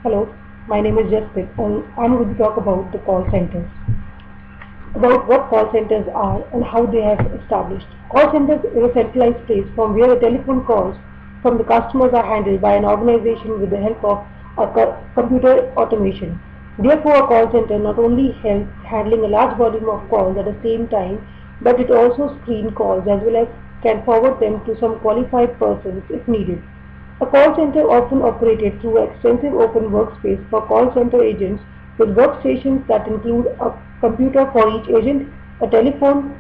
Hello, my name is Jasprit and I'm going to talk about the call centers, about what call centers are and how they have established. Call centers is a centralized place from where the telephone calls from the customers are handled by an organization with the help of computer automation. Therefore, a call center not only helps handling a large volume of calls at the same time, but it also screens calls as well as can forward them to some qualified persons if needed. A call center often operated through an extensive open workspace for call center agents with workstations that include a computer for each agent, a telephone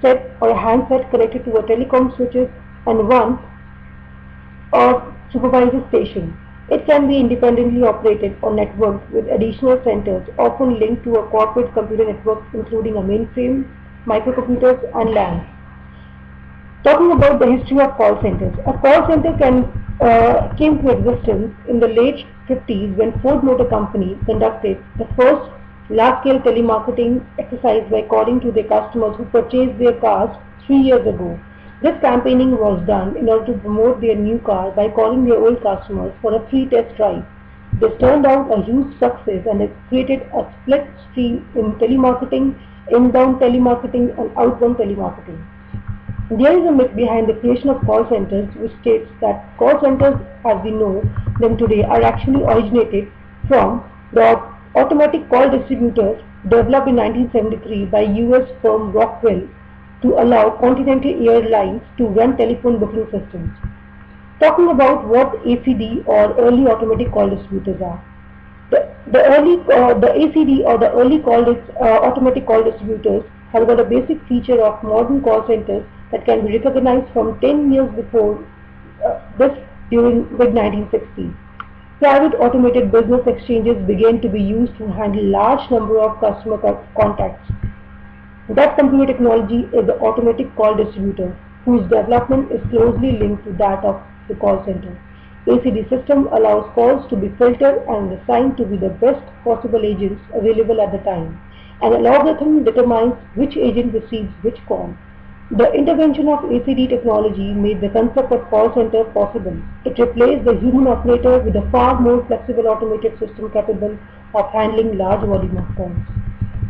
set or a handset connected to a telecom switches, and one or supervisor station. It can be independently operated or networked with additional centers, often linked to a corporate computer network including a mainframe, microcomputers, and LAN. Talking about the history of call centers, a call center came to existence in the late 50s when Ford Motor Company conducted the first large-scale telemarketing exercise by calling to their customers who purchased their cars 3 years ago. This campaigning was done in order to promote their new car by calling their old customers for a free test drive. This turned out a huge success and it created a split stream in telemarketing, inbound telemarketing and outbound telemarketing. There is a myth behind the creation of call centers which states that call centers as we know them today are actually originated from the automatic call distributors developed in 1973 by US firm Rockwell to allow Continental Airlines to run telephone booking systems. Talking about what ACD or early automatic call distributors are. The ACD or the early automatic call distributors have got a basic feature of modern call centers that can be recognized from 10 years before this during mid-1960s. Private automated business exchanges began to be used to handle large number of customer contacts. That computer technology is the automatic call distributor, whose development is closely linked to that of the call center. ACD system allows calls to be filtered and assigned to be the best possible agents available at the time. And an algorithm determines which agent receives which call. The intervention of ACD technology made the concept of call center possible. It replaced the human operator with a far more flexible automated system capable of handling large volume of calls.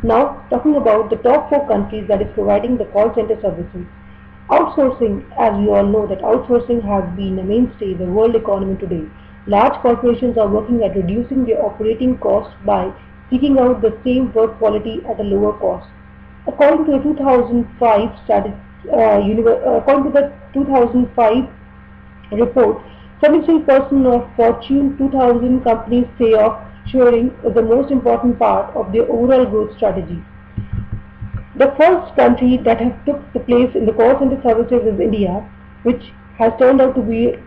Now, talking about the top 4 countries that is providing the call center services. Outsourcing, as we all know that outsourcing has been a mainstay in the world economy today. Large corporations are working at reducing their operating costs by seeking out the same work quality at a lower cost. According to the 2005 report, 73% of Fortune 2000 companies say offshoring is the most important part of their overall growth strategy. The first country that has took the place in the call center services is India, which has turned out to be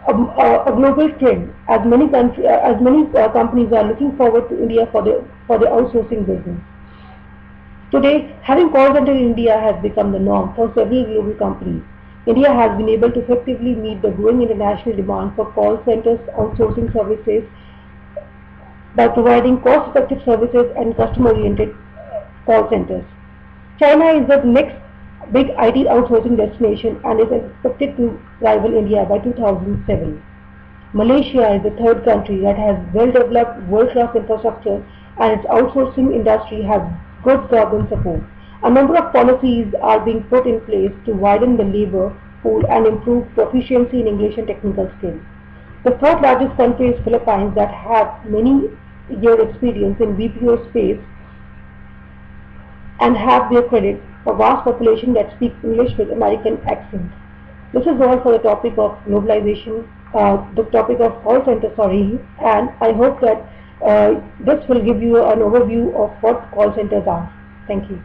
a global trend, as many companies are looking forward to India for the outsourcing business. Today, having call center in India has become the norm for several global companies. India has been able to effectively meet the growing international demand for call centers outsourcing services by providing cost-effective services and customer-oriented call centers. China is the next big IT outsourcing destination and is expected to rival India by 2007. Malaysia is the third country that has well-developed world-class infrastructure and its outsourcing industry has good government support. A number of policies are being put in place to widen the labor pool and improve proficiency in English and technical skills. The fourth largest country is Philippines that have many year experience in BPO space and have their credit a vast population that speaks English with American accent. This is all for the topic of globalization, the topic of call center, and I hope that this will give you an overview of what call centers are. Thank you.